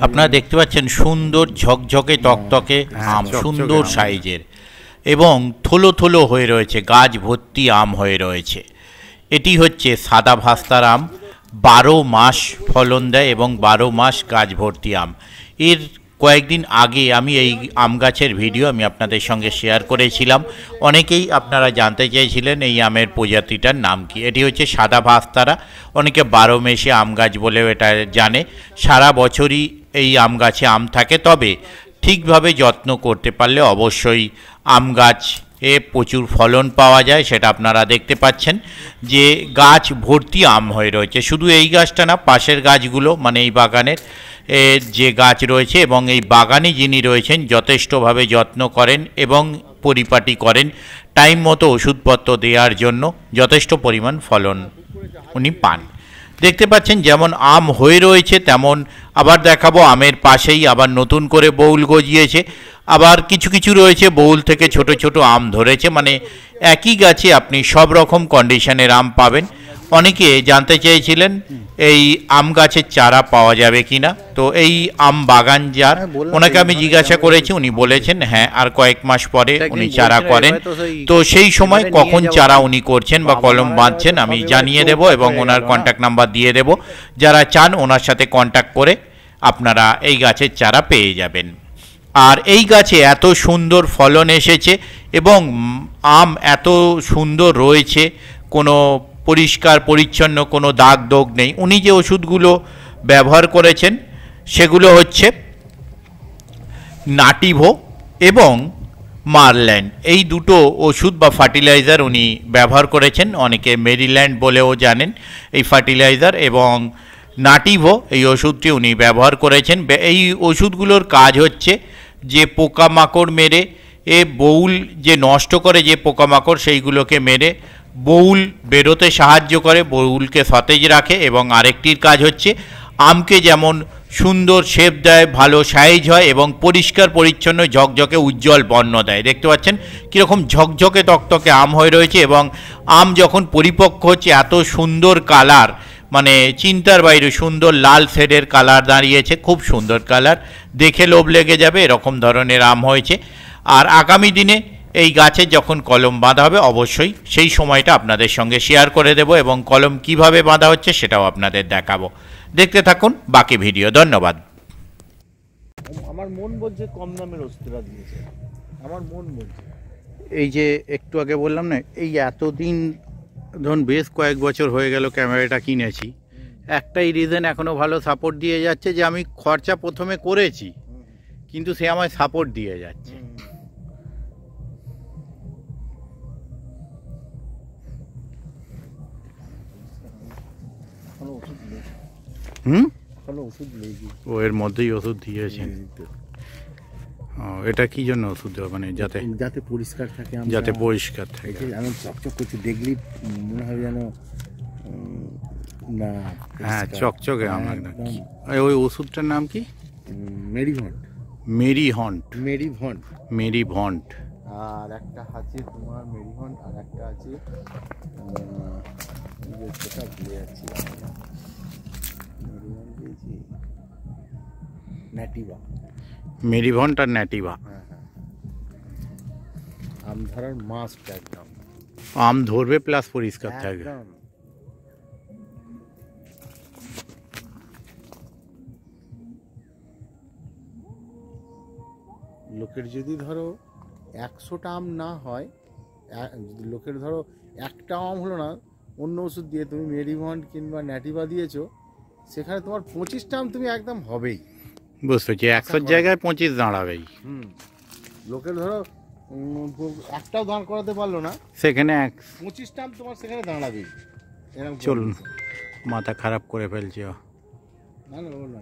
আপনারা দেখতে পাচ্ছেন সুন্দর ঝকঝকে টকটকে আম, সুন্দর সাইজের এবং থলো থলো হয়ে রয়েছে, গাছ ভর্তি আম হয়ে রয়েছে। এটি হচ্ছে সাদা ভাস্তার আম, 12 মাস ফলন দেয় এবং 12 মাস গাছ ভর্তি আম। এর কয়েকদিন আগে আমি এই আম গাছের ভিডিও আমি আপনাদের সঙ্গে শেয়ার করেছিলাম। অনেকেই আপনারা জানতে চেয়েছিলেন এই আমের প্রজাতিটার নাম কি। এটি হচ্ছে সাদা ভাস্তারা, অনেকে 12 মেশে আম গাছ বলেও এটা জানে। সারা বছরই এই আম গাছে আম থাকে, তবে ঠিকভাবে যত্ন করতে পারলে অবশ্যই আম গাছ প্রচুর ফলন পাওয়া যায়। সেটা আপনারা দেখতে পাচ্ছেন যে গাছ ভর্তি আম হয়ে রয়েছে। শুধু এই গাছটা না, পাশের গাছগুলো মানে এই বাগানের যে গাছ রয়েছে এবং এই বাগানে যিনি রয়েছেন যথেষ্টভাবে যত্ন করেন এবং পরিপাটি করেন, টাইম মতো ওষুধপত্র দেওয়ার জন্য যথেষ্ট পরিমাণ ফলন উনি পান। দেখতে পাচ্ছেন যেমন আম হয়ে রয়েছে তেমন আবার দেখাবো আমের পাশেই আবার নতুন করে বউল গজিয়েছে, আবার কিছু কিছু রয়েছে বউল থেকে ছোট ছোট আম ধরেছে। মানে একই গাছে আপনি সব রকম কন্ডিশনের আম পাবেন। অনেকে জানতে চেয়েছিলেন এই আম গাছের চারা পাওয়া যাবে কি না, তো এই আম বাগান যার, ওনাকে আমি জিজ্ঞাসা করেছি, উনি বলেছেন হ্যাঁ আর কয়েক মাস পরে উনি চারা করেন। তো সেই সময় কখন চারা উনি করছেন বা কলম বাঁধছেন আমি জানিয়ে দেব এবং ওনার কন্ট্যাক্ট নাম্বার দিয়ে দেব। যারা চান ওনার সাথে কন্ট্যাক্ট করে আপনারা এই গাছের চারা পেয়ে যাবেন। আর এই গাছে এত সুন্দর ফলন এসেছে এবং আম এত সুন্দর রয়েছে, কোনো পরিষ্কার পরিচ্ছন্ন কোনো দাগ দোগ নেই। উনি যে ওষুধগুলো ব্যবহার করেছেন সেগুলো হচ্ছে নাটিভো এবং মারল্যান্ড, এই দুটো ওষুধ বা ফার্টিলাইজার উনি ব্যবহার করেছেন। অনেকে মেরিল্যান্ড বলেও জানেন এই ফার্টিলাইজার, এবং নাটিভো এই ওষুধটি উনি ব্যবহার করেছেন। এই ওষুধগুলোর কাজ হচ্ছে যে পোকামাকড় মেরে বউল যে নষ্ট করে যে পোকামাকড় সেইগুলোকে মেরে বউল বেরোতে সাহায্য করে, বউলকে সতেজ রাখে, এবং আরেকটির কাজ হচ্ছে আমকে যেমন সুন্দর শেপ দেয়, ভালো সাইজ হয় এবং পরিষ্কার পরিচ্ছন্ন ঝকঝকে উজ্জ্বল বর্ণ দেয়। দেখতে পাচ্ছেন কীরকম ঝকঝকে তকতকে আম হয়ে রয়েছে এবং আম যখন পরিপক্ক হচ্ছে এত সুন্দর কালার, মানে চিন্তার বাইরে সুন্দর লাল শেডের কালার দাঁড়িয়েছে, খুব সুন্দর কালার, দেখে লোভ লেগে যাবে এরকম ধরনের আম হয়েছে। আর আগামী দিনে এই গাছে যখন কলম বাঁধা হবে অবশ্যই সেই সময়টা আপনাদের সঙ্গে শেয়ার করে দেব এবং কলম কিভাবে বাঁধা হচ্ছে সেটাও আপনাদের দেখাবো। দেখতে থাকুন বাকি ভিডিও। ধন্যবাদ। আমার মন বলছে কম দামের ওষুধটা দিয়েছে, আমার মন বলছে। এই যে একটু আগে বললাম না, এই এতদিন ধরুন বেশ কয়েক বছর হয়ে গেল ক্যামেরাটা কিনেছি, একটাই রিজন এখনও ভালো সাপোর্ট দিয়ে যাচ্ছে যে আমি খরচা প্রথমে করেছি কিন্তু সে আমায় সাপোর্ট দিয়ে যাচ্ছে। ও এর মধ্যেই ওষুধ দিয়েছেন। ও এটা কি জন্য ওষুধ দেওয়া, মানে যাতে যাতে পরিষ্কার থাকে, যাতে পরিষ্কার থাকে। আমি চকচক করছি, দেখলি মনে হয় যেন না। হ্যাঁ চকচকে আমার নাকি। ওই ওষুধটার নাম কি? মেরিভন্ট। মেরিহন্ট। মেরিভন্ট। মেরিভন্ট। আর একটা আছে তোমার মেরিভন্ট, আর একটা আছে সেটা ভুলে যাচ্ছি, ন্যাটিভা। মেরিভন্ট আর ন্যাটিভা। হ্যাঁ হ্যাঁ, আম ধরার মাস্ট একদম। আম ধরবে প্লাস পরিষ্কার থাকবে। লোকের যদি ধরো 100টা আম না হয়, লোকের ধরো একটা আম হলো না, অন্য ওষুধ দিয়ে তুমি মেরিভন্ট কিংবা ন্যাটিভা দিয়েছো, সেখানে তোমার 25টা আম তুমি একদম হবেই। বুঝতে পারছি, 100 জায়গায় 25 দাঁড়াবেই। লোকের ধরো একটাও দাঁড় করাতে পারলো না, সেখানে 25টা আম তোমার সেখানে দাঁড়াবেই। চলুন, মাথা খারাপ করে ফেলছি। না না।